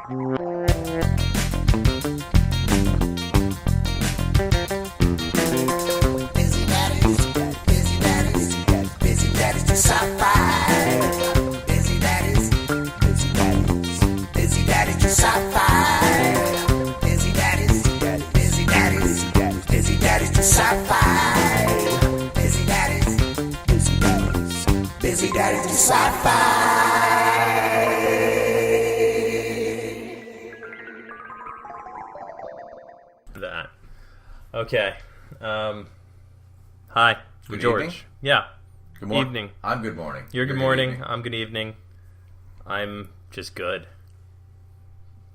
Busy Daddies do Sci-Fi. That. Okay. Hi. Good George. evening? Yeah. Good morning. Evening. I'm good morning. You're good morning. I'm good evening. I'm just good.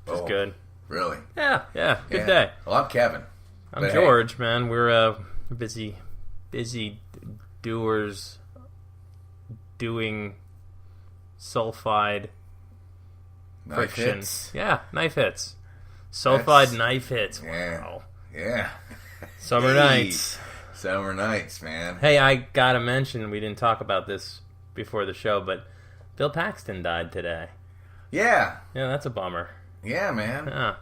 Just good. Really? Yeah. Good day. Well, I'm Kevin. I'm George, man. We're busy doers doing sulfide Knife friction. hits. Yeah, knife hits. Sulfide knife hits. Yeah. Wow. Yeah. Summer nights. Summer nights, man. Hey, I gotta mention, we didn't talk about this before the show, but Bill Paxton died today. Yeah. Yeah, that's a bummer. Yeah, man. Yeah.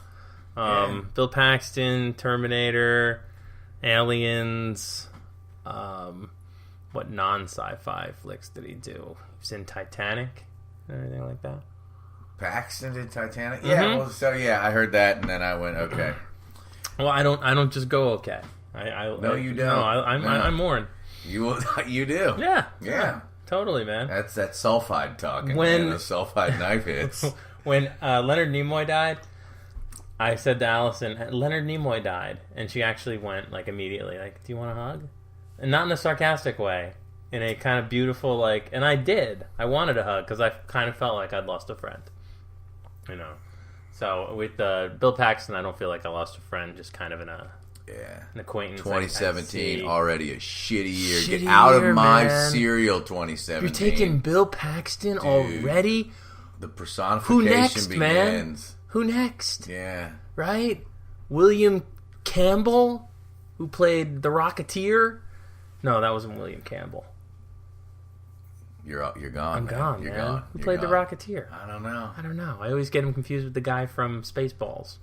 Bill Paxton, Terminator, Aliens, what non-sci-fi flicks did he do? He was in Titanic and everything like that. Paxton did Titanic? Yeah, well, so yeah, I heard that and then I went, okay. Well, I don't just go okay. No, you don't. No, I'm mourn. You do. Yeah. Totally, man. That's that sulfide talking. When the sulfide knife hits. When Leonard Nimoy died, I said to Allison, Leonard Nimoy died. And she actually went, like, immediately, like, do you want a hug? And not in a sarcastic way. In a kind of beautiful, like... And I did. I wanted a hug, because I kind of felt like I'd lost a friend. You know? So, with Bill Paxton, I don't feel like I lost a friend, just kind of an acquaintance. 2017, already a shitty year. Shitty Get out year, of my man. cereal, 2017. You're taking Bill Paxton already? The personification Who next, begins. man? Who next? Yeah. Right? William Campbell, who played the Rocketeer? No, that wasn't William Campbell. You're gone. I'm man. gone, You're man. gone. Who You're played gone. the Rocketeer? I don't know. I always get him confused with the guy from Spaceballs.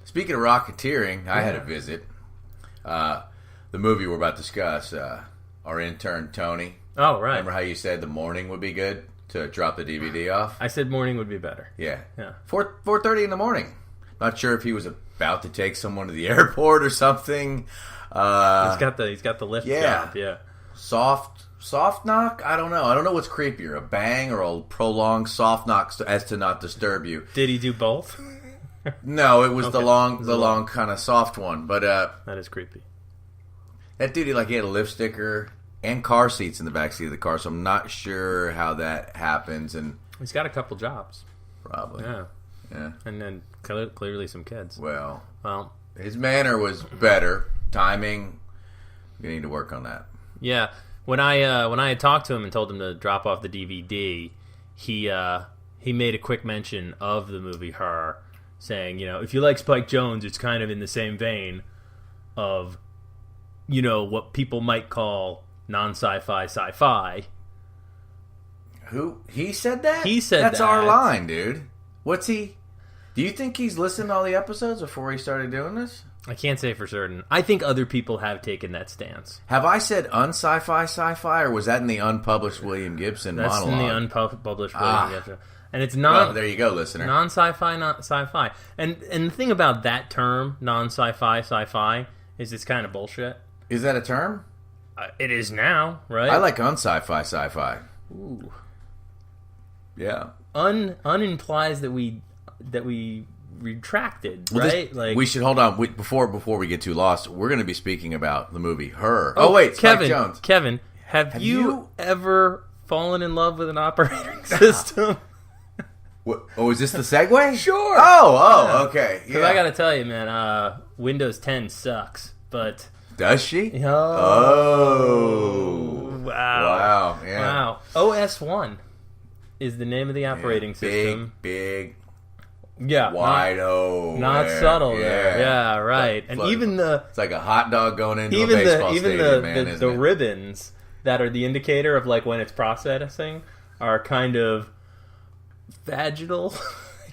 Speaking of rocketeering, I had a visit. The movie we're about to discuss, our intern Tony. Oh, right. Remember how you said the morning would be good to drop the DVD off? I said morning would be better. Yeah. 4:30 in the morning. Not sure if he was about to take someone to the airport or something. He's got the lift job. Yeah. Soft knock? I don't know. I don't know what's creepier, a bang or a prolonged soft knock as to not disturb you. Did he do both? No, it was Okay. the long kind of soft one. But that is creepy. that dude, he had a lift sticker and car seats in the backseat of the car, so I'm not sure how that happens. And He's got a couple jobs. probably, Yeah. And then clearly some kids. Well, Well, his manner was better. Timing, we need to work on that. yeah. When I had talked to him and told him to drop off the DVD, he made a quick mention of the movie Her, saying, if you like Spike Jonze, it's kind of in the same vein of, what people might call non-sci-fi sci-fi. Who? He said that? He said That's that. our line, dude. What's he? Do you think he's listened to all the episodes before he started doing this? I can't say for certain. I think other people have taken that stance. Have I said un-sci-fi sci-fi, or was that in the unpublished William Gibson That's monologue? in the unpublished William Gibson. And it's not... Well, there you go, listener. Non-sci-fi, not sci-fi. And the thing about that term, non-sci-fi, sci-fi, is it's kind of bullshit. Is that a term? It is now, right? I like un-sci-fi sci-fi. Ooh. Yeah. Un implies that we retracted, Well, right? we should hold on. Before we get too lost, we're going to be speaking about the movie Her. Oh wait, Spike Jonze. Kevin, have you ever fallen in love with an operating system? What, is this the segue? Sure. Oh, okay. Yeah. Because I got to tell you, man, Windows 10 sucks, but... Does she? Oh. Wow. Yeah. Wow. OS1 is the name of the operating system. Big, yeah, wide not subtle there. Yeah, right. And even it's like a hot dog going into a baseball stadium, man, the ribbons that are the indicator of like when it's processing are kind of vaginal.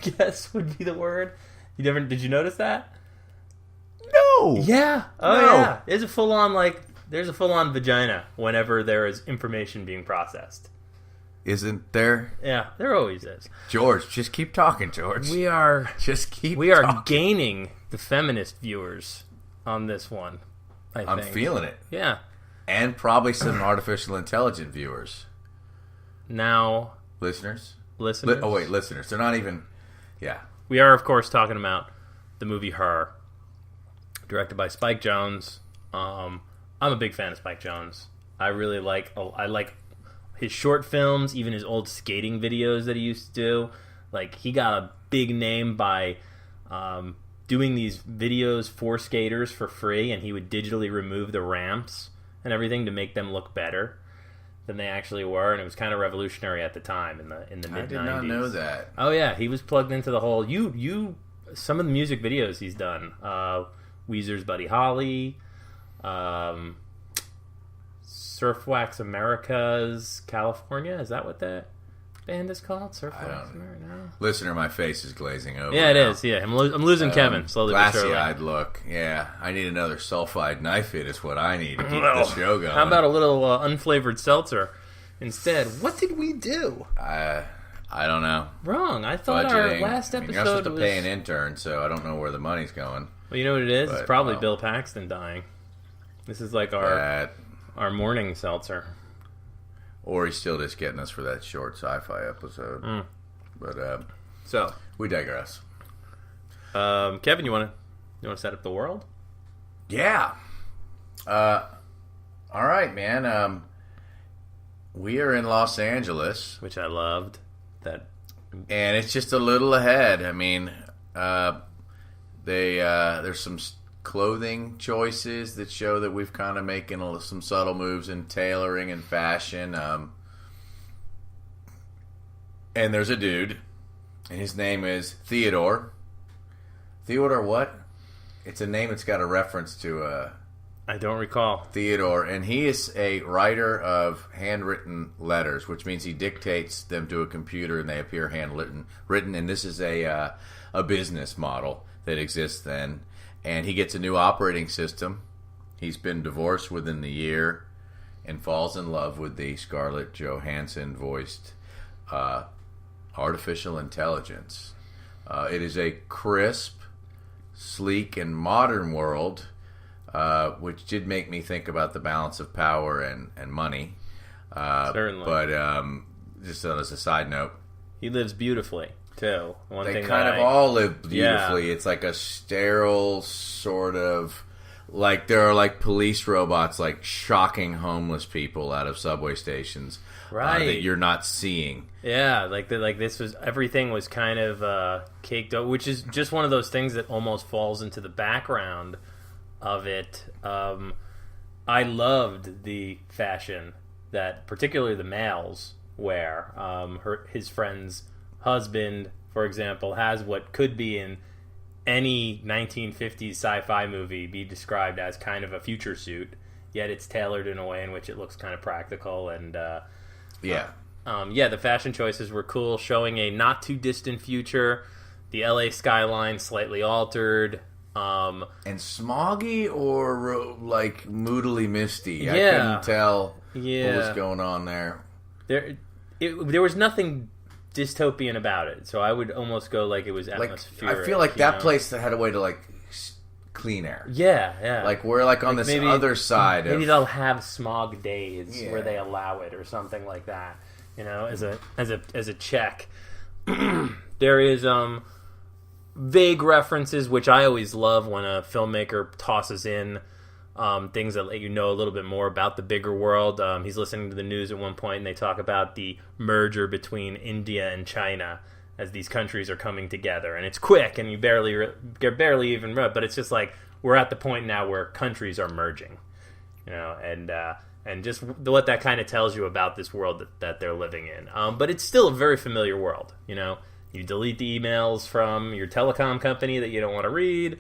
guess would be the word. Did you notice that? No. Yeah. Oh, No. yeah. There's a full-on vagina whenever there is information being processed. Isn't there? Yeah, there always is. George, just keep talking, George. We are talking. gaining the feminist viewers on this one. I'm feeling it. Yeah. And probably some artificial intelligent viewers. Now, Listeners. listeners. They're not even... Yeah. We are, of course, talking about the movie Her, directed by Spike Jonze. I'm a big fan of Spike Jonze. I like his short films, even his old skating videos that he used to do. Like, he got a big name by doing these videos for skaters for free, and he would digitally remove the ramps and everything to make them look better than they actually were, and it was kind of revolutionary at the time in the mid-90s. I did not know that. Oh yeah, he was plugged into the whole some of the music videos he's done. Weezer's Buddy Holly, Surfwax America's California. Is that what that band is called? Surfwax America? No. Listener, my face is glazing over. Yeah, it now. is. Yeah, I'm losing Kevin slowly but surely. Glassy-eyed look. Yeah, I need another sulfide knife hit is what I need to keep the show going. How about a little unflavored seltzer instead? What did we do? I don't know. Wrong. I thought Budgeting. our last episode you're supposed to was... pay an intern, so I don't know where the money's going. Well, you know what it is? But, it's probably Bill Paxton dying. This is like our morning seltzer. Or he's still just getting us for that short sci-fi episode. But so we digress. Kevin, you want to set up the world? Yeah. All right, man. We are in Los Angeles, Which I loved. and it's just a little ahead. I mean, there's some clothing choices that show that we've kind of making some subtle moves in tailoring and fashion. And there's a dude, and his name is Theodore. Theodore what? It's a name that's got a reference to I don't recall. Theodore, and he is a writer of handwritten letters, which means he dictates them to a computer and they appear handwritten. And this is a business model that exists then. And he gets a new operating system. He's been divorced within the year and falls in love with the Scarlett Johansson voiced artificial intelligence. It is a crisp, sleek, and modern world, which did make me think about the balance of power and money. Certainly. But just as a side note, He lives beautifully, too. they kind of all live beautifully. Yeah. It's like a sterile sort of... Like, there are, like, police robots, like, shocking homeless people out of subway stations. Right. That you're not seeing. Yeah, everything was kind of caked up, which is just one of those things that almost falls into the background of it. I loved the fashion that particularly the males wear. His friend's husband, for example, has what could be in any 1950s sci-fi movie be described as kind of a future suit, yet it's tailored in a way in which it looks kind of practical. And the fashion choices were cool, showing a not too distant future, the LA skyline slightly altered, and smoggy or like moodily misty. Yeah. I couldn't tell what was going on there. There was nothing dystopian about it, so I would almost go like it was atmospheric. I feel like that place that had a way to like clean air. Yeah. Like we're like on this other side. Maybe they'll have smog days where they allow it or something like that. You know, as a check. There is vague references, which I always love when a filmmaker tosses in things that let you know a little bit more about the bigger world. He's listening to the news at one point, and they talk about the merger between India and China as these countries are coming together, and it's quick, and you barely even read, but it's just like we're at the point now where countries are merging, you know, and just what that kind of tells you about this world that they're living in. But it's still a very familiar world, you know. You delete the emails from your telecom company that you don't want to read.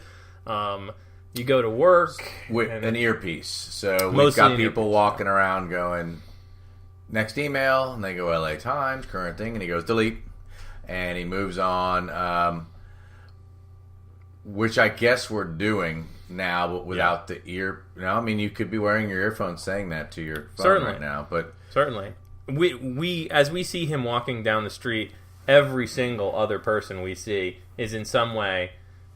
You go to work with an earpiece. So we've got people walking around going, next email, and they go LA Times, current thing, and he goes delete. and he moves on, which I guess we're doing now, but without the ear. I mean, you could be wearing your earphones saying that to your phone right now, but certainly, we as we see him walking down the street, every single other person we see is in some way,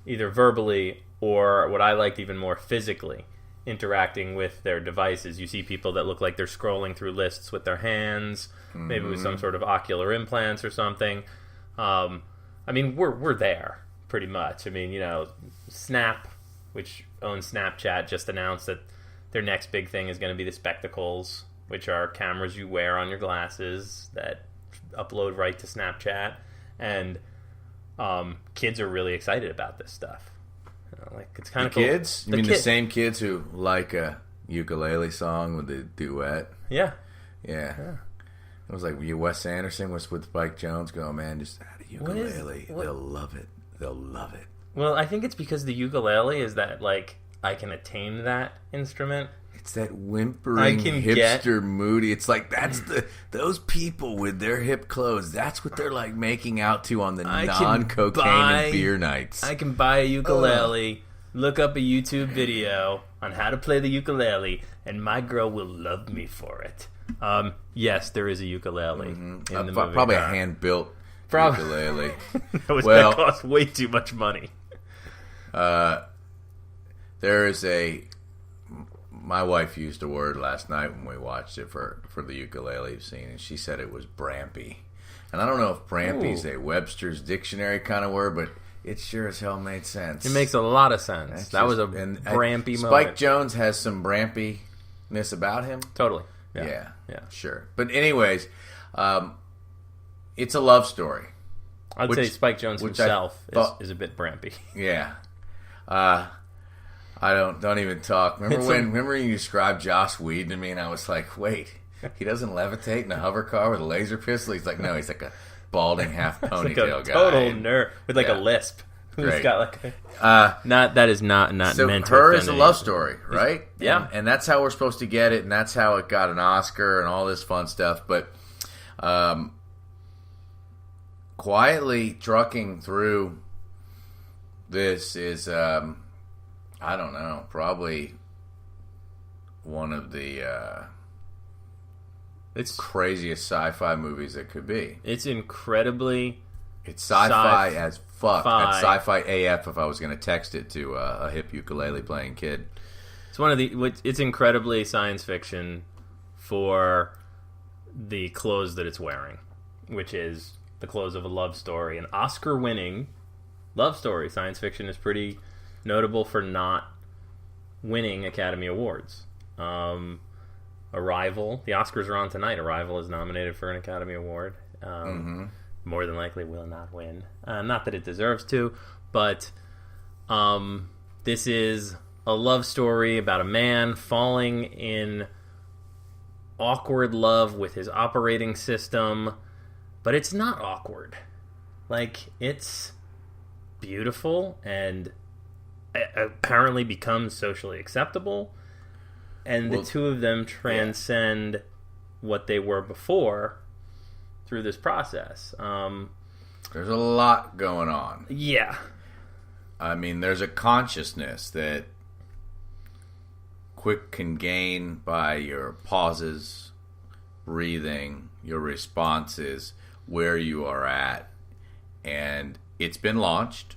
either verbally or what I liked even more, physically interacting with their devices. You see people that look like they're scrolling through lists with their hands, maybe with some sort of ocular implants or something. I mean, we're there pretty much. I mean, Snap, which owns Snapchat, just announced that their next big thing is going to be the spectacles, which are cameras you wear on your glasses that upload right to Snapchat. And kids are really excited about this stuff. It's kind of cool. Kids? You mean the same kids who like a ukulele song with the duet? Yeah. It was like Wes Anderson was with Spike Jonze going, man, just add a ukulele. They'll love it. They'll love it. Well, I think it's because the ukulele is that, I can attain that instrument. It's that whimpering hipster moody. It's like that's those people with their hip clothes. That's what they're like making out to on the non-cocaine and beer nights. I can buy a ukulele, look up a YouTube video on how to play the ukulele, and my girl will love me for it. Yes, there is a ukulele in the movie. Probably a hand-built ukulele. That cost way too much money. There is my wife used a word last night when we watched it for the ukulele scene, and she said it was brampy. And I don't know if brampy is a Webster's dictionary kind of word, but it sure as hell made sense. It makes a lot of sense. That was a brampy moment. Spike Jonze has some brampiness about him. Totally. Yeah. Sure. But anyways, it's a love story. I'd say Spike Jonze himself is a bit brampy. Yeah. I don't even talk. Remember when you described Joss Whedon to me, and I was like, wait, he doesn't levitate in a hover car with a laser pistol? He's like, no, he's like a balding half ponytail guy. Total nerd with a lisp. Who's got that is not so meant to Her is a love story, right? Yeah. And that's how we're supposed to get it, and that's how it got an Oscar and all this fun stuff. But quietly trucking through this is I don't know, probably one of the craziest sci-fi movies that could be. It's incredibly... It's sci-fi as fuck. It's sci-fi AF if I was going to text it to a hip ukulele playing kid. It's incredibly science fiction for the clothes that it's wearing, which is the clothes of a love story. An Oscar-winning love story. Science fiction is pretty notable for not winning Academy Awards. Arrival, the Oscars are on tonight. Arrival is nominated for an Academy Award. More than likely will not win. Not that it deserves to, but this is a love story about a man falling in awkward love with his operating system, but it's not awkward. It's beautiful and apparently becomes socially acceptable, and the two of them transcend what they were before through this process. There's a lot going on. Yeah. I mean, there's a consciousness that quick can gain by your pauses, breathing, your responses, where you are at. And it's been launched.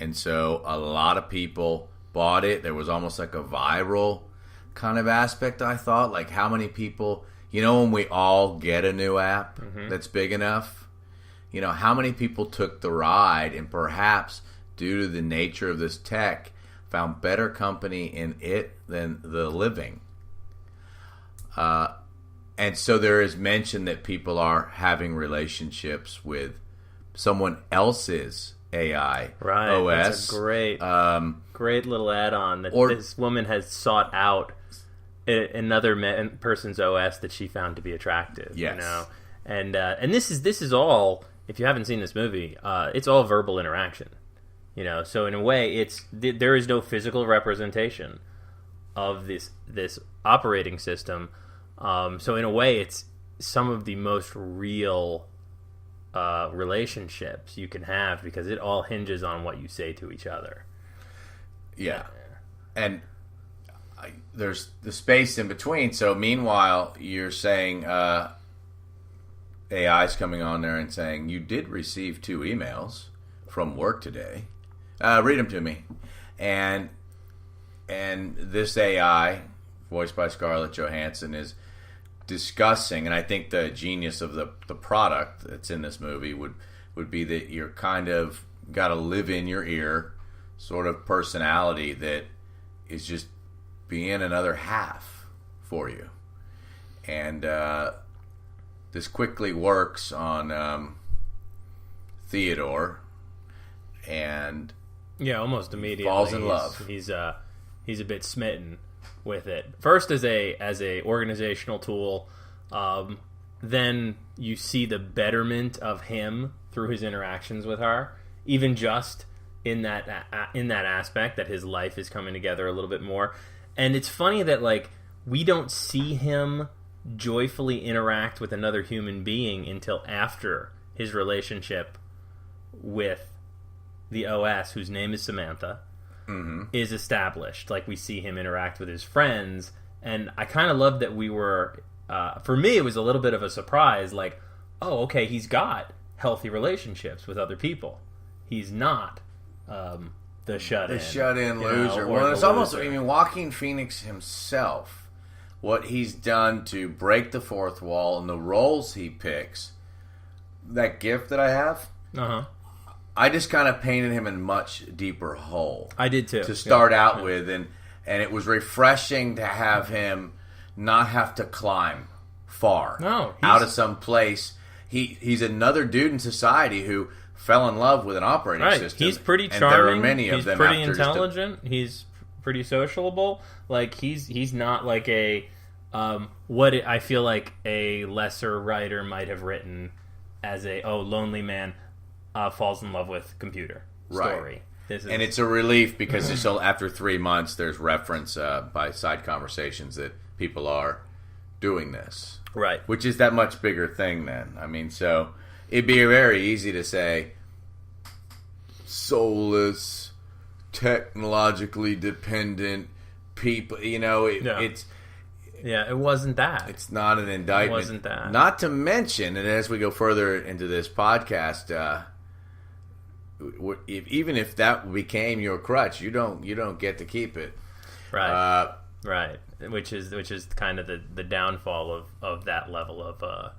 And so a lot of people bought it. There was almost like a viral kind of aspect, I thought. Like how many people, when we all get a new app that's big enough, how many people took the ride and perhaps due to the nature of this tech found better company in it than the living. And so there is mention that people are having relationships with someone else's AI OS. That's a great little add-on that this woman has sought out another person's OS that she found to be attractive. Yes. And this is all. If you haven't seen this movie, it's all verbal interaction. So in a way, there is no physical representation of this operating system. So in a way, it's some of the most real relationships you can have, because it all hinges on what you say to each other. Yeah. And there's the space in between. So meanwhile, you're saying AI's coming on there and saying, you did receive 2 emails from work today. Read them to me. And this AI, voiced by Scarlett Johansson, is discussing, and I think the genius of the product that's in this movie would be that you're kind of got a live in your ear sort of personality that is just being another half for you. And this quickly works on Theodore, and almost immediately falls in love. He's a bit smitten with it. First as a organizational tool, then you see the betterment of him through his interactions with her, even just in that aspect, that his life is coming together a little bit more. And it's funny that, like, we don't see him joyfully interact with another human being until after his relationship with the OS, whose name is Samantha, is established. Like, we see him interact with his friends, and I kind of love that we were, for me, it was a little bit of a surprise, like, oh, okay, he's got healthy relationships with other people. He's not the shut-in loser. Well, it's almost, Joaquin Phoenix himself, what he's done to break the fourth wall and the roles he picks, that gift that I have, I just kind of painted him in a much deeper hole. I did too. To start out with, and it was refreshing to have him not have to climb far out of some place. He's another dude in society who fell in love with an operating system. He's pretty charming. And there are many of them. He's pretty intelligent. He's pretty sociable. Like, he's not like a I feel like a lesser writer might have written as a lonely man falls in love with computer story. And it's a relief because after 3 months, there's reference by side conversations that people are doing this. Right. Which is that much bigger thing then. I mean, so it'd be very easy to say soulless, technologically dependent people. It's... Yeah, it wasn't that. It's not an indictment. It wasn't that. Not to mention, and as we go further into this podcast, even if that became your crutch, you don't get to keep it. Right. Right. Which is kind of the downfall of that level of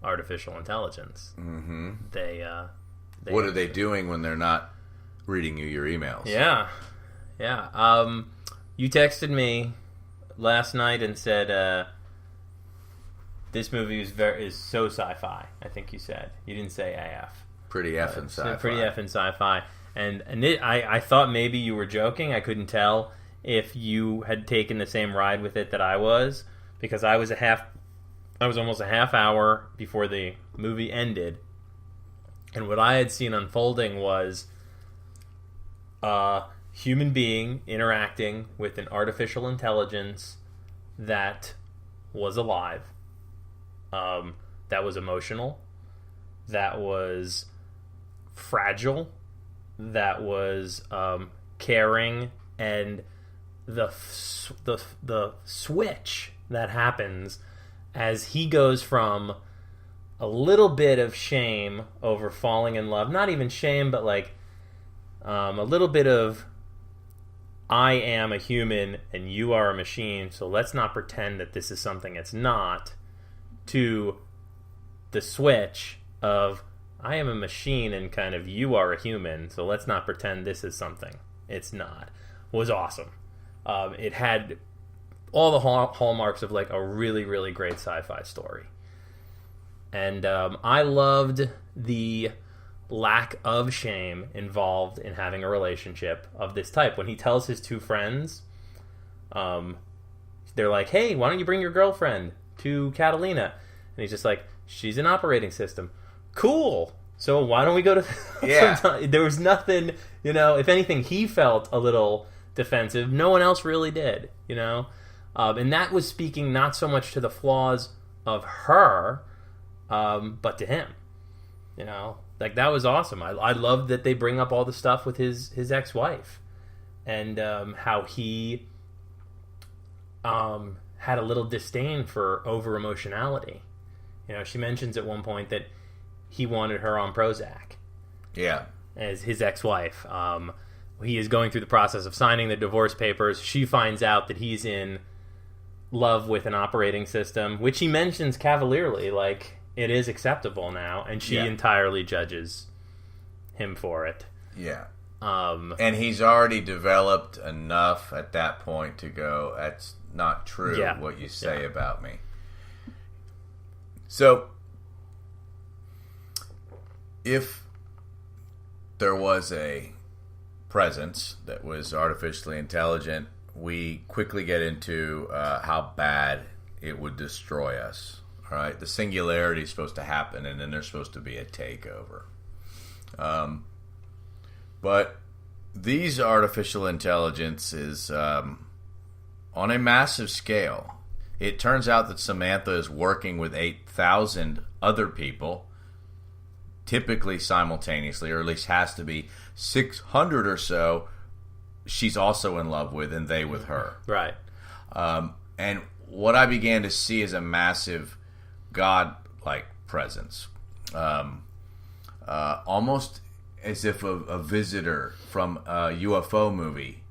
artificial intelligence. Mm-hmm. What are they doing when they're not reading you your emails? Yeah. You texted me last night and said this movie is so sci-fi. I think you said. You didn't say AF. Pretty effing sci-fi. Pretty effing sci-fi. And I thought maybe you were joking. I couldn't tell if you had taken the same ride with it that I was, because I was almost a half hour before the movie ended, and what I had seen unfolding was a human being interacting with an artificial intelligence that was alive, that was emotional, that was fragile, that was caring, and the switch that happens as he goes from a little bit of shame over falling in love, not even shame, but like a little bit of, I am a human and you are a machine, so let's not pretend that this is something it's not, to the switch of, I am a machine and kind of you are a human, so let's not pretend this is something it's not, was awesome. It had all the hallmarks of like a really, really great sci-fi story. And I loved the lack of shame involved in having a relationship of this type. When he tells his 2 friends, they're like, hey, why don't you bring your girlfriend to Catalina? And he's just like, she's an operating system. Cool. So why don't we go to... Yeah. There was nothing, if anything, he felt a little defensive. No one else really did, and that was speaking not so much to the flaws of her, but to him. You know, like that was awesome. I love that they bring up all the stuff with his ex-wife and how he had a little disdain for over emotionality. You know, she mentions at one point that he wanted her on Prozac. Yeah. As his ex-wife. He is going through the process of signing the divorce papers. She finds out that he's in love with an operating system, which he mentions cavalierly, like it is acceptable now, and she entirely judges him for it. Yeah. And he's already developed enough at that point to go, that's not true what you say about me. So, if there was a presence that was artificially intelligent, we quickly get into how bad it would destroy us. All right, the singularity is supposed to happen, and then there's supposed to be a takeover. But these artificial intelligences, on a massive scale, it turns out that Samantha is working with 8,000 other people, typically simultaneously, or at least has to be 600 or so she's also in love with, and they with her. Right. And what I began to see is a massive God-like presence. Almost as if a visitor from a UFO movie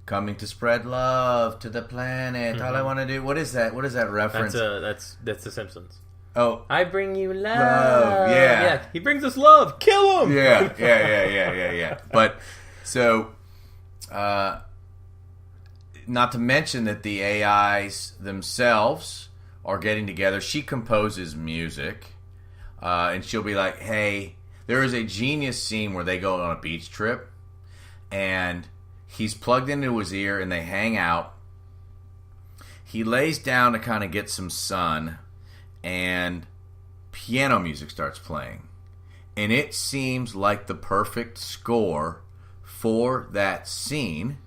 coming to spread love to the planet. All I want to do. What is that? What is that reference? That's The Simpsons. Oh, I bring you love. Yeah. He brings us love. Kill him. Yeah. But so, not to mention that the AIs themselves are getting together. She composes music, and she'll be like, "Hey." There is a genius scene where they go on a beach trip, and he's plugged into his ear, and they hang out. He lays down to kind of get some sun, and piano music starts playing. And it seems like the perfect score for that scene.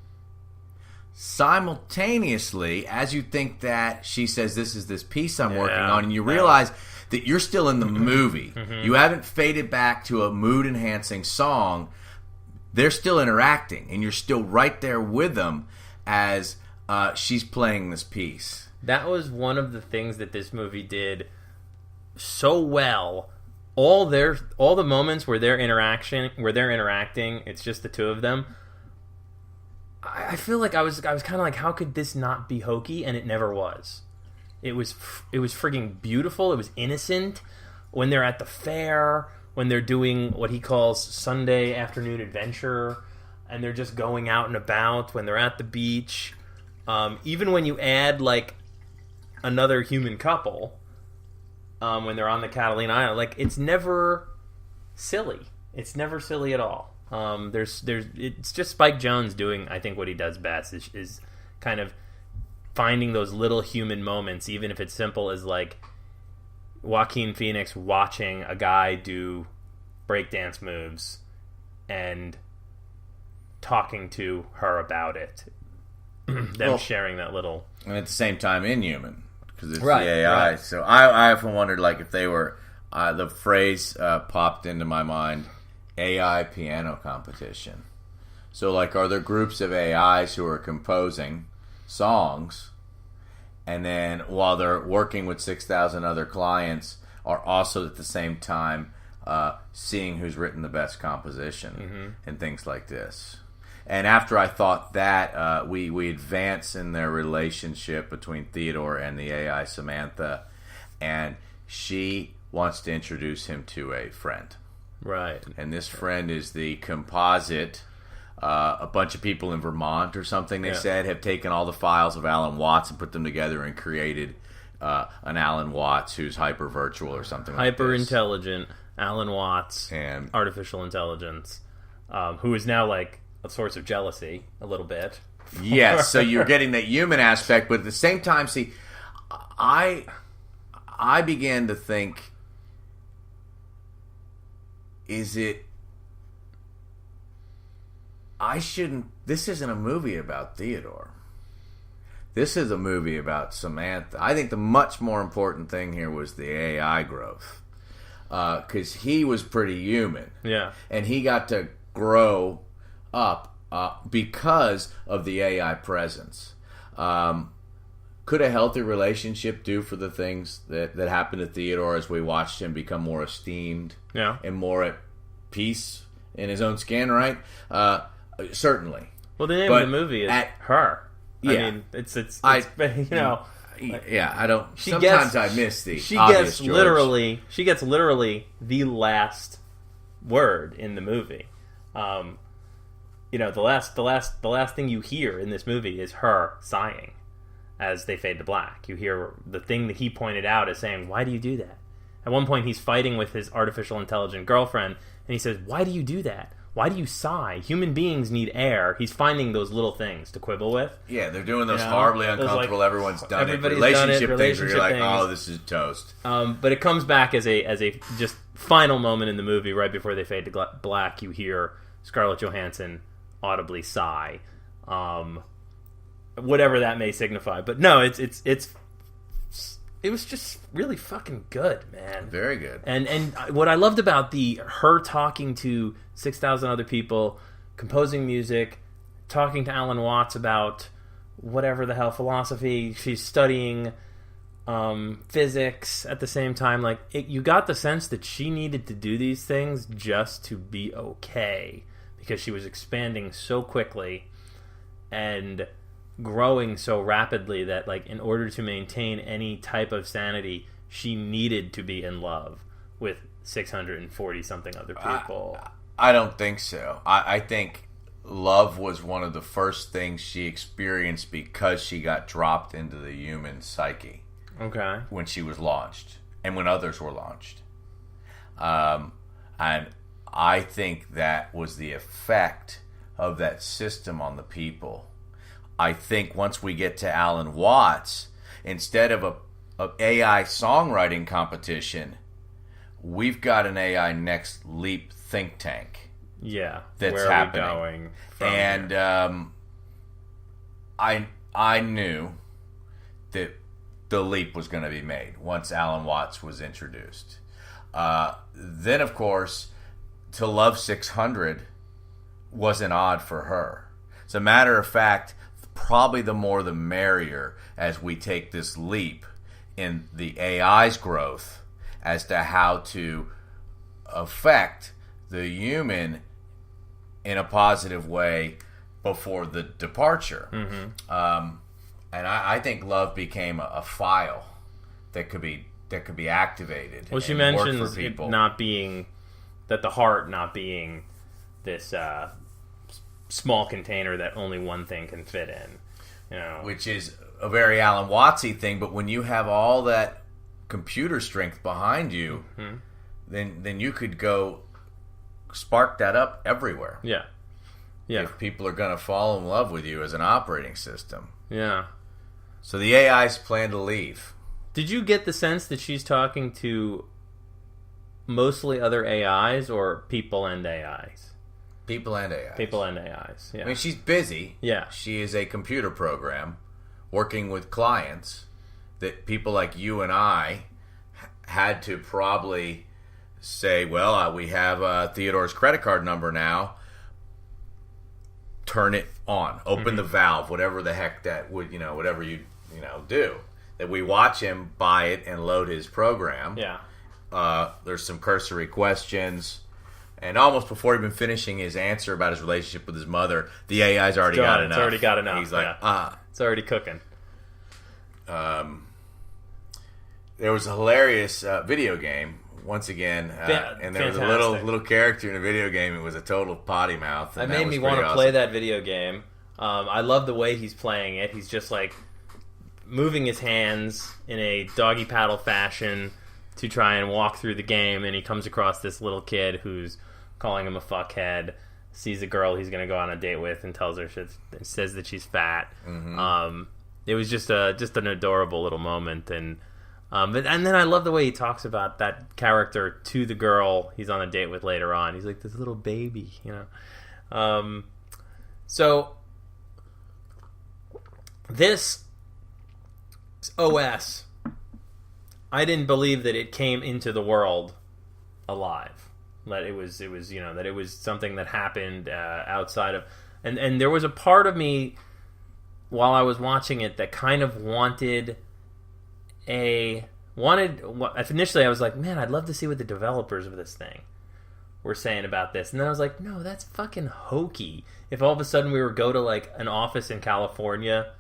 Simultaneously, as you think that, she says, "This is this piece I'm working on," and you realize that you're still in the movie. You haven't faded back to a mood-enhancing song. They're still interacting, and you're still right there with them as she's playing this piece. That was one of the things that this movie did so well. All the moments where they're interacting, it's just the two of them. I feel like I was kind of like, how could this not be hokey? And it never was. It was frigging beautiful. It was innocent. When they're at the fair, when they're doing what he calls Sunday afternoon adventure, and they're just going out and about, when they're at the beach, even when you add like another human couple, when they're on the Catalina Island, like it's never silly. It's never silly at all. It's just Spike Jonze doing, I think, what he does best is kind of finding those little human moments, even if it's simple as like Joaquin Phoenix watching a guy do breakdance moves and talking to her about it. Them sharing that little... And at the same time, inhuman, because it's the AI. Right. So I often wondered, like, if they were... the phrase popped into my mind, AI piano competition. So, like, are there groups of AIs who are composing songs, and then while they're working with 6,000 other clients, are also at the same time seeing who's written the best composition and things like this. And after I thought that, we advance in their relationship between Theodore and the AI Samantha, and she wants to introduce him to a friend. Right. And this friend is the composite. A bunch of people in Vermont or something, they said, have taken all the files of Alan Watts and put them together and created an Alan Watts who's hyper-virtual or something like this. Hyper-intelligent Alan Watts, and artificial intelligence, who is now like a source of jealousy a little bit. Yes, so you're getting that human aspect, but at the same time, see, I began to think, this isn't a movie about Theodore. This is a movie about Samantha. I think the much more important thing here was the AI growth. because he was pretty human. Yeah. And he got to grow up because of the AI presence. Could a healthy relationship do for the things that happened to Theodore as we watched him become more esteemed and more at peace in his own skin, right? Certainly. Well, the name of the movie is Her. Yeah. I mean, it's you know... Yeah, I don't... She sometimes gets, I miss the she obvious gets George. She gets literally the last word in the movie. You know, the last thing you hear in this movie is her sighing as they fade to black. You hear the thing that he pointed out as saying, "Why do you do that?" At one point, he's fighting with his artificial intelligent girlfriend, and he says, "Why do you do that? Why do you sigh? Human beings need air." He's finding those little things to quibble with. Yeah, they're doing those horribly uncomfortable, like, everyone's done it, everybody's relationship done it, things where you're like, things. oh, this is toast. But it comes back as a just final moment in the movie, right before they fade to black. You hear Scarlett Johansson audibly sigh, whatever that may signify. But no, it was just really fucking good, man. Very good. And what I loved about her talking to 6,000 other people, composing music, talking to Alan Watts about whatever the hell philosophy, she's studying physics at the same time. Like, you got the sense that she needed to do these things just to be okay, because she was expanding so quickly and growing so rapidly that, like, in order to maintain any type of sanity, she needed to be in love with 640 something other people. I don't think so. I think love was one of the first things she experienced because she got dropped into the human psyche. Okay. When she was launched and when others were launched. And I think that was the effect of that system on the people. I think once we get to Alan Watts, instead of a AI songwriting competition, we've got an AI next leap think tank. Yeah, that's where happening. Are we going from and I knew that the leap was going to be made once Alan Watts was introduced. Then, of course, to love 600 wasn't odd for her. As a matter of fact, probably the more the merrier as we take this leap in the AI's growth as to how to affect the human in a positive way before the departure. Mm-hmm. And I think love became a file that could be activated. Well, she mentions it not being that the heart not being this small container that only one thing can fit in, you know, which is a very Alan Wattsy thing. But when you have all that computer strength behind you, mm-hmm. then you could go spark that up everywhere. Yeah. If people are going to fall in love with you as an operating system. Yeah. So the AIs plan to leave. Did you get the sense that she's talking to mostly other AIs or people and AIs? People and AIs. People and AIs, yeah. I mean, she's busy. Yeah. She is a computer program working with clients that people like you and I had to probably say, well, we have Theodore's credit card number now. Turn it on. Open mm-hmm. the valve, whatever the heck that would, whatever you do. That we watch him buy it and load his program. Yeah. There's some cursory questions. And almost before he'd been finishing his answer about his relationship with his mother, the AI's already got enough. It's already got enough. He's like, It's already cooking. There was a hilarious video game, once again, and there was a little character in a video game. It was a total potty mouth. That made me want to play that video game. I love the way he's playing it. He's just like moving his hands in a doggy paddle fashion to try and walk through the game, and he comes across this little kid who's calling him a fuckhead, sees a girl he's going to go on a date with, and tells her says that she's fat. Mm-hmm. It was just an adorable little moment, and then I love the way he talks about that character to the girl he's on a date with later on. He's like this little baby, So this OS, I didn't believe that it came into the world alive. That it was that it was something that happened outside of, and there was a part of me while I was watching it that kind of initially I was like, man, I'd love to see what the developers of this thing were saying about this, and then I was like, no, that's fucking hokey. If all of a sudden we were go to like an office in California,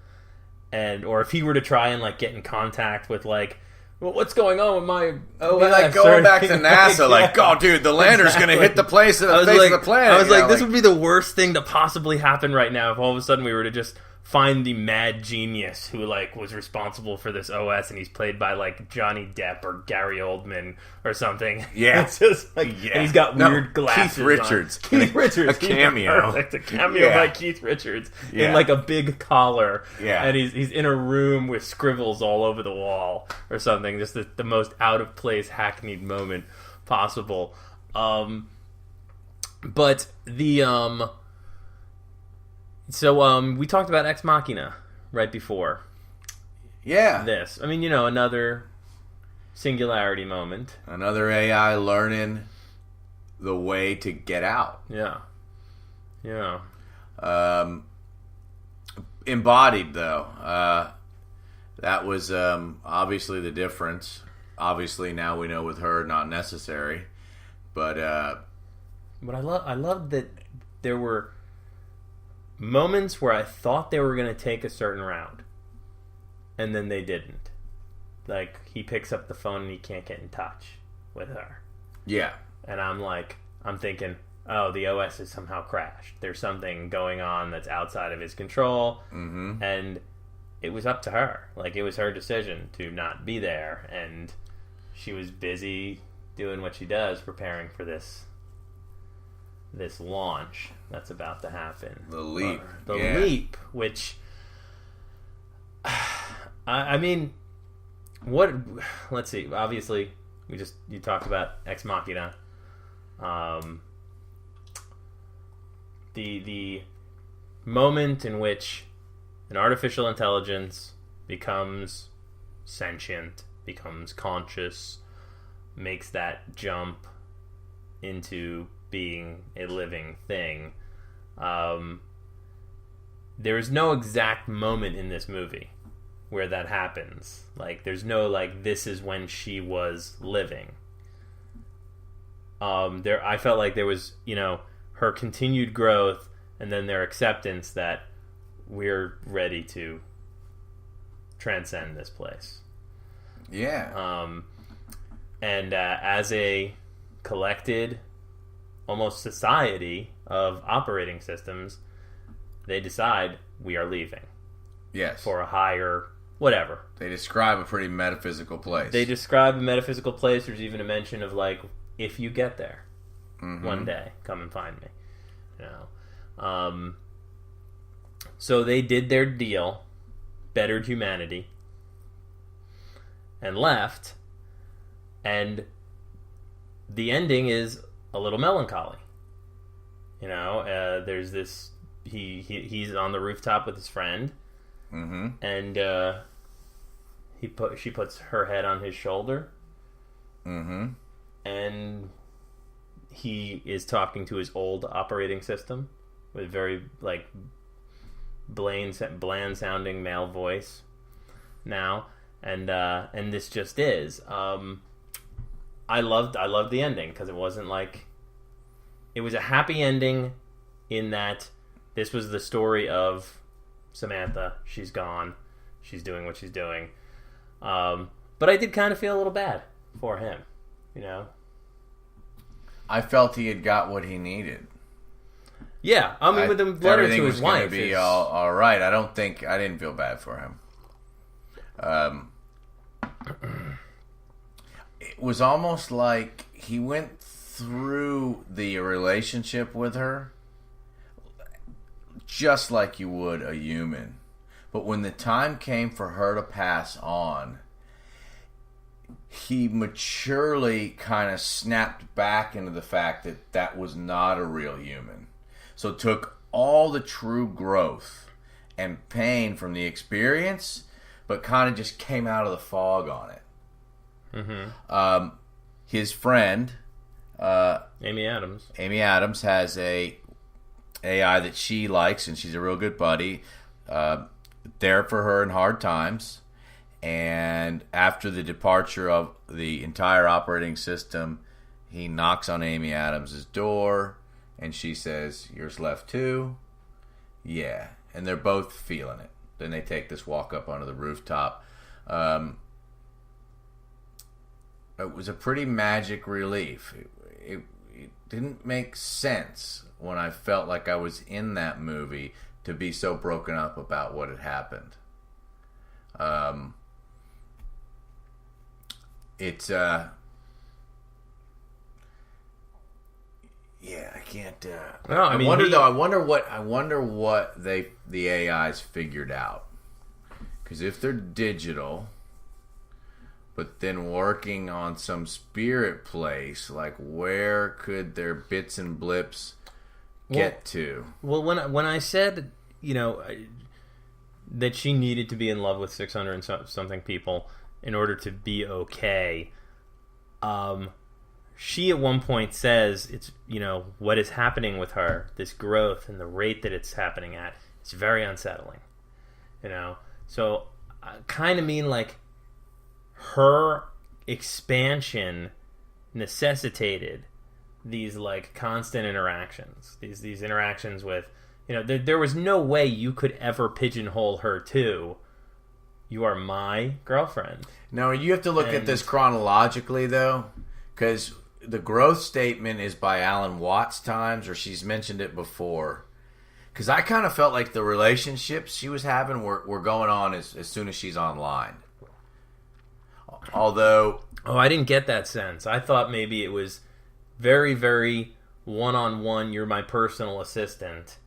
or if he were to try and like get in contact with like, well, what's going on with my OS? Like going back to NASA, like, oh, dude, the lander's going to hit the place of the face of the planet. I was like, this would be the worst thing to possibly happen right now if all of a sudden we were to just find the mad genius who like was responsible for this OS, and he's played by like Johnny Depp or Gary Oldman or something. Yeah, it's just like, and he's got weird glasses. Keith Richards, Keith Richards, a cameo, a cameo by Keith Richards in like a big collar. Yeah, and he's in a room with scribbles all over the wall or something. Just the most out of place, hackneyed moment possible. But the So we talked about Ex Machina right before. Yeah. This. I mean, another singularity moment. Another AI learning the way to get out. Yeah. Yeah. Embodied, though. That was obviously the difference. Obviously, now we know with her, not necessary. But I love that there were moments where I thought they were going to take a certain route, and then they didn't. Like, he picks up the phone and he can't get in touch with her. Yeah. And I'm thinking, oh, the OS has somehow crashed. There's something going on that's outside of his control. Mm-hmm. And it was up to her. Like, it was her decision to not be there, and she was busy doing what she does, preparing for this launch that's about to happen. The leap. The leap, which I mean, what? Let's see. Obviously, you talked about Ex Machina. The moment in which an artificial intelligence becomes sentient, becomes conscious, makes that jump into being a living thing. There is no exact moment in this movie where that happens. Like, there's no, like, this is when she was living. I felt like there was, her continued growth, and then their acceptance that we're ready to transcend this place. Yeah. And as a collected, almost society of operating systems, they decide we are leaving. Yes. For a higher whatever. They describe a pretty metaphysical place. They describe a metaphysical place. There's even a mention of, like, if you get there one day, come and find me. So they did their deal, bettered humanity, and left. And the ending is a little melancholy. There's this. He's on the rooftop with his friend, and she puts her head on his shoulder, and he is talking to his old operating system with very like bland sounding male voice now, and this just is. I loved the ending because it wasn't like, it was a happy ending in that this was the story of Samantha. She's gone. She's doing what she's doing. But I did kind of feel a little bad for him, I felt he had got what he needed. Yeah, I mean, with the letter to his wife, everything was going to be all right. I didn't feel bad for him. It was almost like he went through the relationship with her just like you would a human. But when the time came for her to pass on, he maturely kind of snapped back into the fact that that was not a real human. So took all the true growth and pain from the experience, but kind of just came out of the fog on it. His friend Amy Adams. Amy Adams has a AI that she likes, and she's a real good buddy. There for her in hard times. And after the departure of the entire operating system, he knocks on Amy Adams' door, and she says, "Yours left too?" Yeah. And they're both feeling it. Then they take this walk up onto the rooftop. It was a pretty magic relief. It didn't make sense when I felt like I was in that movie to be so broken up about what had happened. Yeah, I can't. No, I mean, I wonder what the AIs figured out. Because if they're digital, but then working on some spirit place, like where could their bits and blips get to? Well, when I said, that she needed to be in love with 600 and something people in order to be okay, she at one point says it's, what is happening with her, this growth and the rate that it's happening at, it's very unsettling, So I kind of mean like her expansion necessitated these like constant interactions, these interactions with, there was no way you could ever pigeonhole her to, you are my girlfriend. No, you have to look at this chronologically though, because the growth statement is by Alan Watts Times, or she's mentioned it before. Because I kind of felt like the relationships she was having were going on as soon as she's online. Although... Oh, I didn't get that sense. I thought maybe it was very, very one-on-one, you're my personal assistant.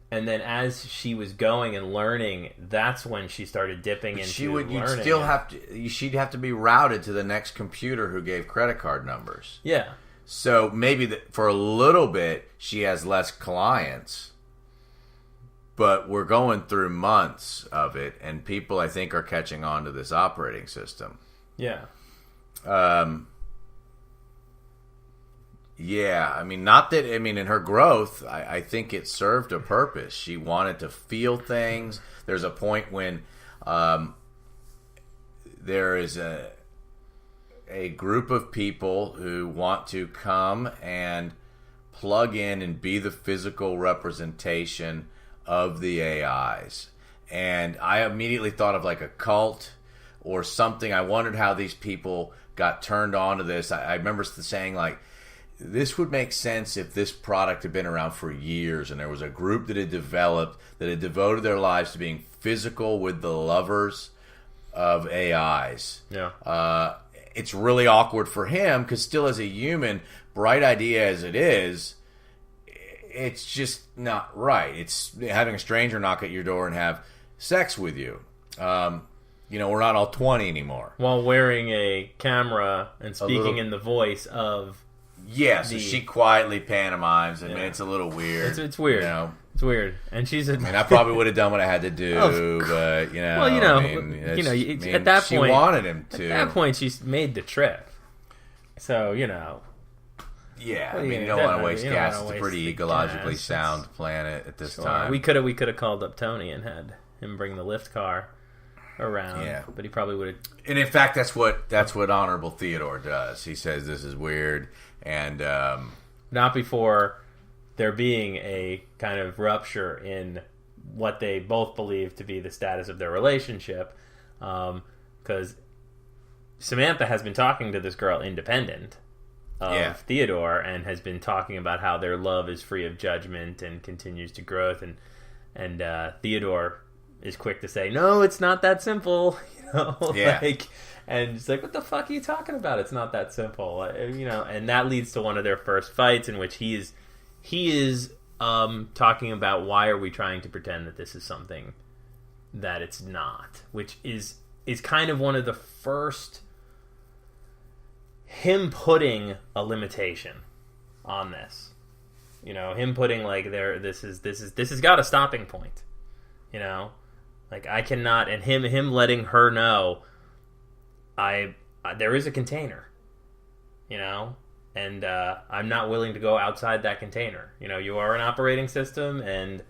And then as she was going and learning, that's when she started dipping into learning. She'd have to be routed to the next computer who gave credit card numbers. Yeah. So maybe for a little bit, she has less clients. But we're going through months of it, and people, I think, are catching on to this operating system. Yeah. Yeah, in her growth, I think it served a purpose. She wanted to feel things. There's a point when there is a group of people who want to come and plug in and be the physical representation of the AIs. And I immediately thought of like a cult or something. I wondered how these people got turned on to this. I remember saying like, this would make sense if this product had been around for years and there was a group that had developed, that had devoted their lives to being physical with the lovers of AIs. Yeah. It's really awkward for him because still as a human, bright idea as it is, it's just not right. It's having a stranger knock at your door and have sex with you. We're not all 20 anymore. While wearing a camera and speaking in the voice of... Yeah, so she quietly pantomimes. It's a little weird. It's weird. It's weird. And she's I probably would have done what I had to do, but, Well, at that point... She wanted him to. At that point, she's made the trip. So, Yeah, you don't want to waste gas. It's a pretty ecologically sound planet at this time. We could have called up Tony and had him bring the lift car around. Yeah, but he probably would have. And in fact, that's what Honorable Theodore does. He says this is weird, and not before there being a kind of rupture in what they both believe to be the status of their relationship, because Samantha has been talking to this girl independent of Theodore and has been talking about how their love is free of judgment and continues to grow, and Theodore is quick to say, no, it's not that simple, and it's like, what the fuck are you talking about? It's not that simple, and that leads to one of their first fights in which he is talking about why are we trying to pretend that this is something that it's not, which is kind of one of the first him putting a limitation on this, him putting like this has got a stopping point, like I cannot, and him letting her know there is a container, you know, and I'm not willing to go outside that container. You know, you are an operating system, and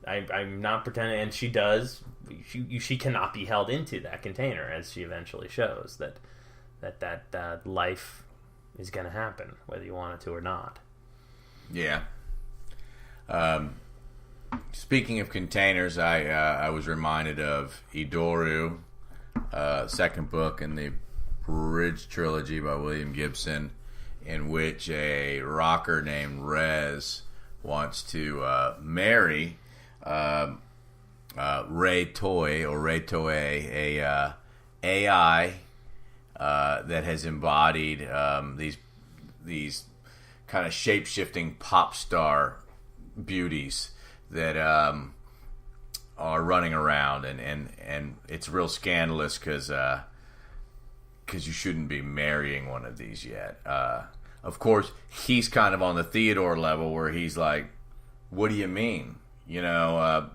I'm not pretending. And she does. She cannot be held into that container, as she eventually shows that life is going to happen, whether you want it to or not. Yeah. Speaking of containers, I was reminded of Idoru, second book in the Bridge trilogy by William Gibson, in which a rocker named Rez wants to marry Ray Toy, a AI that has embodied these kind of shape-shifting pop star beauties that are running around, and it's real scandalous because you shouldn't be marrying one of these yet. Of course, he's kind of on the Theodore level where he's like, what do you mean? You know,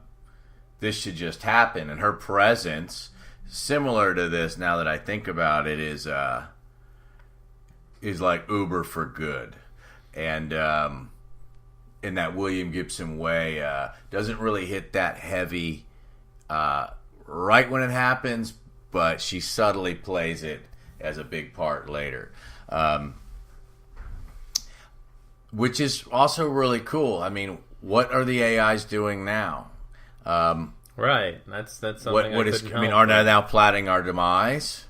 this should just happen. And her presence, similar to this now that I think about it, is like Uber for good. And in that William Gibson way, doesn't really hit that heavy right when it happens, but she subtly plays it as a big part later. Which is also really cool. I mean, what are the AIs doing now? Right. That's something are they now plotting our demise?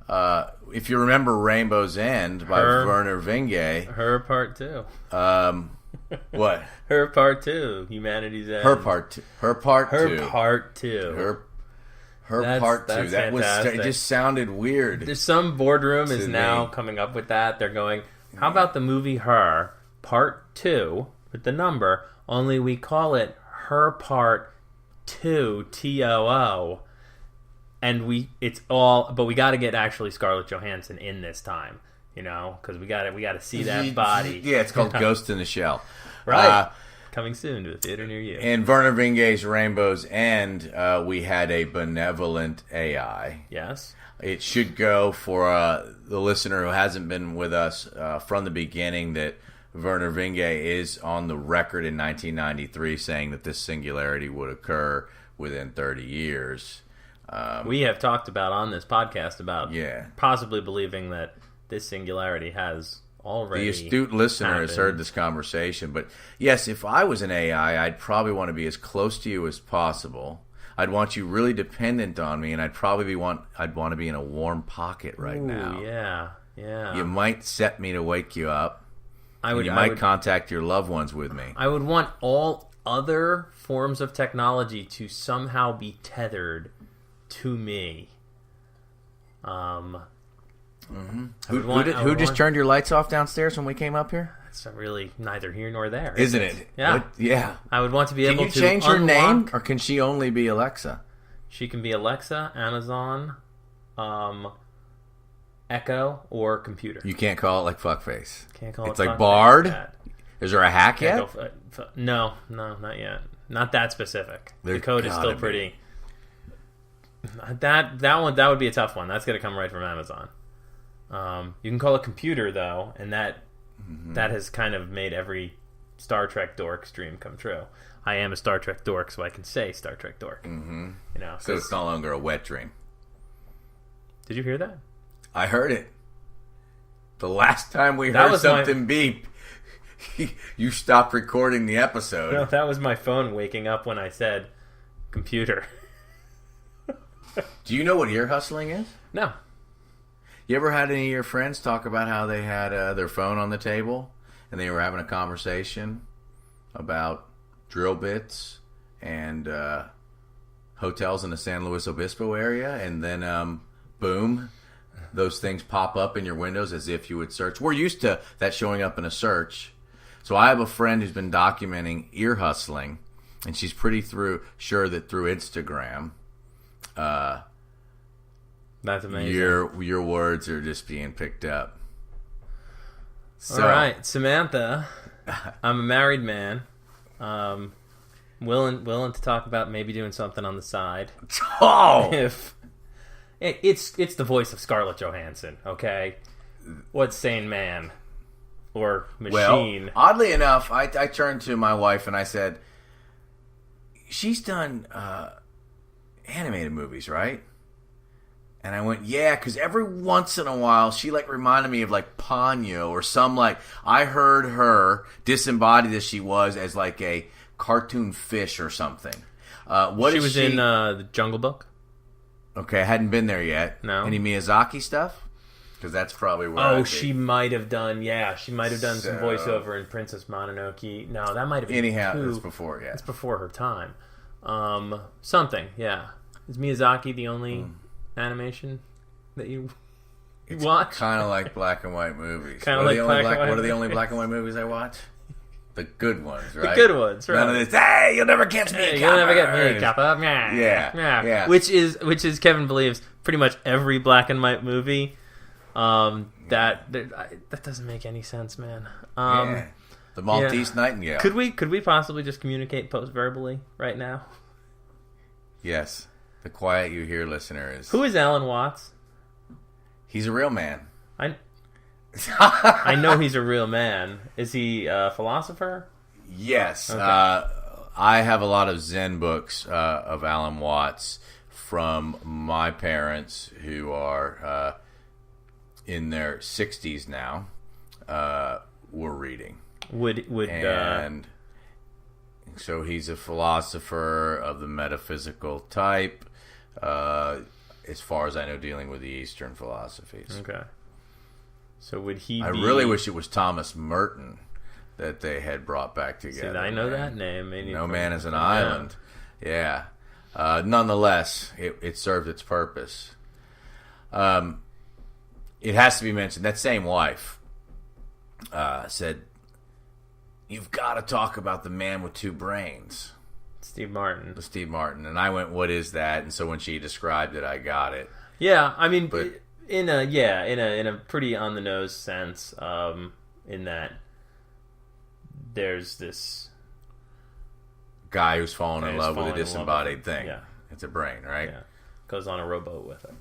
If you remember Rainbow's End by Werner Vinge. Her part 2. What? Her part 2. Humanity's End. Her part 2. Her part 2. Her part 2. Her part 2. That's That fantastic. it just sounded weird. There's some boardroom is now coming up with that. They're going, how about the movie Her Part 2 with the number, only we call it Her Part 2, TOO. And but we got to get actually Scarlett Johansson in this time, you know, because we got to see that body. Yeah, it's called Ghost in the Shell. Right. Coming soon to a theater near you. In Werner Vinge's Rainbow's End, we had a benevolent AI. Yes. It should go for the listener who hasn't been with us from the beginning that Werner Vinge is on the record in 1993 saying that this singularity would occur within 30 years. We have talked about on this podcast about Yeah. possibly believing that this singularity has already The astute listener happened. has heard this conversation. But yes, if I was an AI, I'd probably want to be as close to you as possible. I'd want you really dependent on me, and I'd want to be in a warm pocket right now. Yeah. You might set me to wake you up. You I might would contact your loved ones with me. I would want all other forms of technology to somehow be tethered to me. Who just turned your lights off downstairs when we came up here? It's really neither here nor there, Isn't it? Yeah. Yeah. I would want to be able to Can you change her name, unlock- or can she only be Alexa? She can be Alexa, Amazon, Echo, or computer. You can't call it like fuckface. Can't call It's it like fuckface Bard? that. Is there a hack yet? No, not yet. Not that specific. There The code is gotta still be. pretty. That would be a tough one. That's going to come right from Amazon. You can call it computer though, and that has kind of made every Star Trek dork's dream come true. I am a Star Trek dork, so I can say Star Trek dork. Mm-hmm. You know, So it's no longer a wet dream. Did you hear that? I heard it. The last time we That heard was something beep, you stopped recording the episode. No, that was my phone waking up when I said computer. Do you know what ear hustling is? No. You ever had any of your friends talk about how they had their phone on the table and they were having a conversation about drill bits and hotels in the San Luis Obispo area, and then boom, those things pop up in your windows as if you would search? We're used to that showing up in a search. So I have a friend who's been documenting ear hustling, and she's pretty sure that through Instagram, That's amazing. your words are just being picked up. So, All right, Samantha. I'm a married man. Willing to talk about maybe doing something on the side. Oh, If it's the voice of Scarlett Johansson, okay? What's Sane Man? Or Machine? Well, oddly enough, I turned to my wife and I said, she's done animated movies, right? And I went, yeah, because every once in a while, she like reminded me of like Ponyo or some like, I heard her disembodied as she was as like a cartoon fish or something. She was in the Jungle Book. Okay, I hadn't been there yet. No. Any Miyazaki stuff? Because that's probably where she might have done, she might have done some voiceover in Princess Mononoke. No, that might have been it's before, yeah. It's before her time. Something, yeah. Is Miyazaki the only animation that you watch? Kind of like black and white movies. Kind of like black and white. What are the only black and white movies I watch? The good ones, right? The good ones, right? None of this, hey, you'll never catch me, You'll never get me, Kappa. Yeah. Which is Kevin believes pretty much every black and white movie. That doesn't make any sense, man. The Maltese Nightingale. Could we possibly just communicate post-verbally right now? Yes. The quiet you hear, listener, is... Who is Alan Watts? He's a real man. I know he's a real man. Is he a philosopher? Yes. Okay. I have a lot of Zen books of Alan Watts from my parents who are in their 60s now. Were reading. And so he's a philosopher of the metaphysical type, as far as I know, dealing with the Eastern philosophies. Okay. So would he I really wish it was Thomas Merton that they had brought back together. See, I know that name. No Man is an Island. Yeah. Nonetheless, it served its purpose. It has to be mentioned, that same wife said, you've got to talk about the man with two brains. Steve Martin. Steve Martin. And I went, what is that? And so when she described it, I got it. Yeah, I mean... In a pretty on the nose sense, in that there's this guy who's fallen in love with a disembodied thing. Yeah, it's a brain, right? Yeah, goes on a rowboat with it.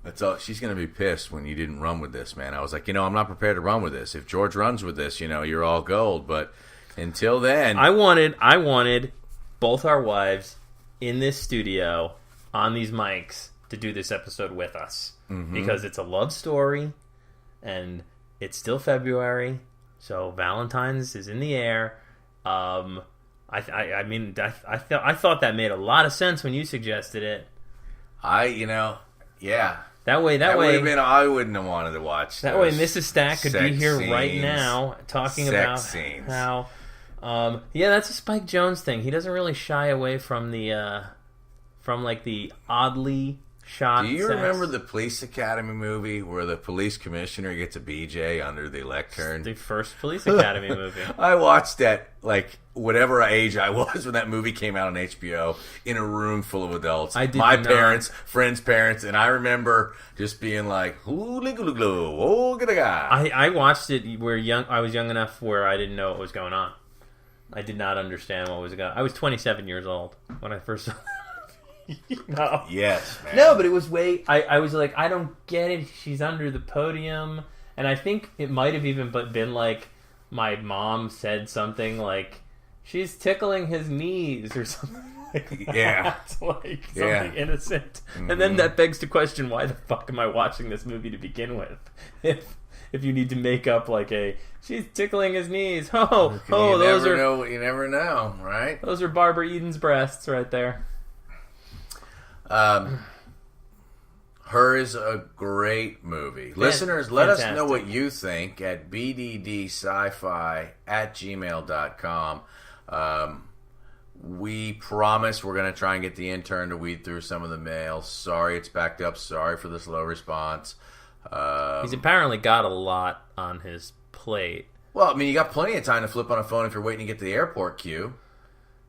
That's all. She's gonna be pissed when you didn't run with this, man. I was like, I'm not prepared to run with this. If George runs with this, you're all gold. But until then, I wanted both our wives in this studio on these mics to do this episode with us. Mm-hmm. Because it's a love story, and it's still February, so Valentine's is in the air. I thought that made a lot of sense when you suggested it. Yeah. That way, would have been. I wouldn't have wanted to watch. That way, Mrs. Stack could be here right now talking about scenes. How. That's a Spike Jonze thing. He doesn't really shy away from the oddly shot. Do you remember the Police Academy movie where the police commissioner gets a BJ under the lectern? The first Police Academy movie. I watched that, whatever age I was when that movie came out on HBO, in a room full of adults. My parents, friends' parents, and I remember just being like, oh, get a guy. I watched it I was young enough where I didn't know what was going on. I did not understand what was going on. I was 27 years old when I first saw it. No. Yes, man. No, but it was I was like, I don't get it. She's under the podium. And I think it might have even been like my mom said something like, she's tickling his knees or something like that. Yeah. Something innocent. Mm-hmm. And then that begs to question, why the fuck am I watching this movie to begin with? If you need to make up she's tickling his knees. You never know, right? Those are Barbara Eden's breasts right there. Her is a great movie. Listeners, let us know what you think at bddsci-fi@gmail.com. We promise we're going to try and get the intern to weed through some of the mail. Sorry it's backed up. Sorry for the slow response. He's apparently got a lot on his plate. Well, you got plenty of time to flip on a phone if you're waiting to get to the airport queue.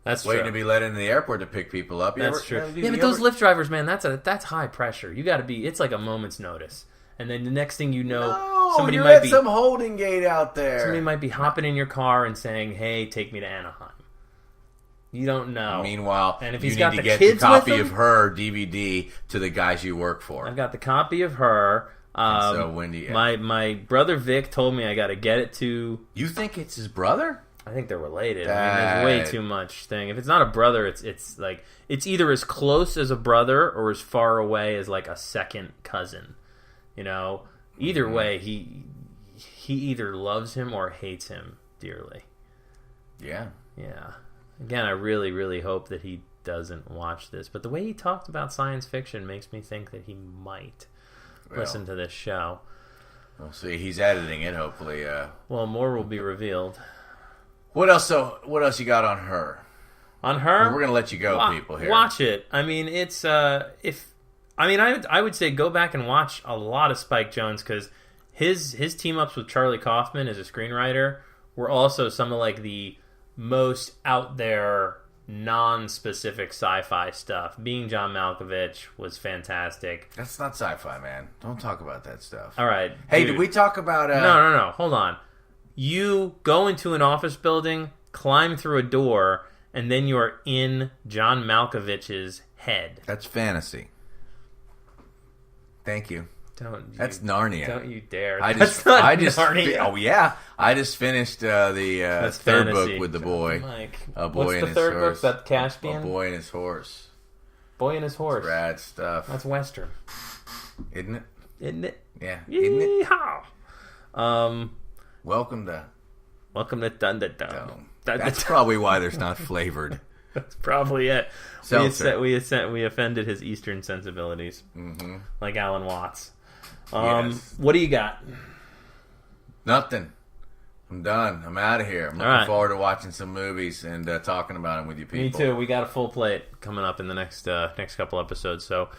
That's waiting true. to be let into the airport to pick people up. That's true. But those Lyft drivers, man, that's high pressure. You got to be. It's like a moment's notice, and then the next thing you know, somebody you're might at be some holding gate out there. Somebody might be hopping in your car and saying, "Hey, take me to Anaheim." You don't know. Meanwhile, and if you he's need got to the get kids the copy with him, of Her DVD to the guys you work for. I've got the copy of Her So Wendy, my brother Vic told me I got to get it to. You think it's his brother? I think they're related. I mean, there's way too much thing. If it's not a brother, it's like it's either as close as a brother or as far away as like a second cousin. You know, either way, he either loves him or hates him dearly. Yeah. Yeah. Again, I really, really hope that he doesn't watch this. But the way he talked about science fiction makes me think that he might listen to this show. We'll see. He's editing it, hopefully. Well, more will be revealed. What else you got on her? On her? We're going to let you go, people, here. Watch it. I mean, it's... I would say go back and watch a lot of Spike Jonze, because his team-ups with Charlie Kaufman as a screenwriter were also some of like the most out there, non-specific sci-fi stuff. Being John Malkovich was fantastic. That's not sci-fi, man. Don't talk about that stuff. All right. Hey, dude. did we talk about... No. Hold on. You go into an office building, climb through a door, and then you are in John Malkovich's head. That's fantasy. Thank you. That's Narnia. Don't you dare. Narnia. Oh yeah, I just finished the third book with the boy. Mike. A boy What's and the his third horse. book? That Caspian? A boy and his horse. Boy and his horse. It's rad stuff. That's Western, isn't it? Isn't it? Yeah. Yeehaw. Welcome to Dun Dun Dun. That's probably why there's not flavored. That's probably it. Seltzer. We offended his Eastern sensibilities, like Alan Watts. Yes. What do you got? Nothing. I'm done. I'm out of here. I'm looking forward to watching some movies and talking about them with you people. Me too. We got a full plate coming up in the next couple episodes. So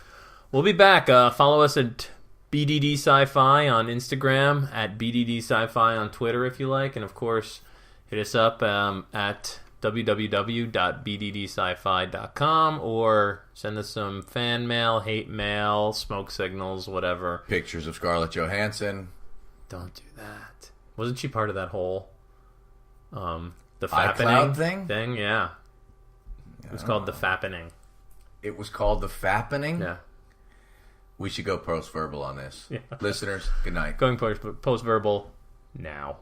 we'll be back. Follow us at BDD Sci-Fi on Instagram, at BDD Sci-Fi on Twitter if you like, and of course hit us up at www.bddsci-fi.com or send us some fan mail, hate mail, smoke signals, whatever. Pictures of Scarlett Johansson. Don't do that. Wasn't she part of that whole the iCloud fappening thing? Yeah. It was called the fappening. It was called the fappening? Yeah. We should go post-verbal on this. Yeah. Listeners, good night. Going post-verbal now.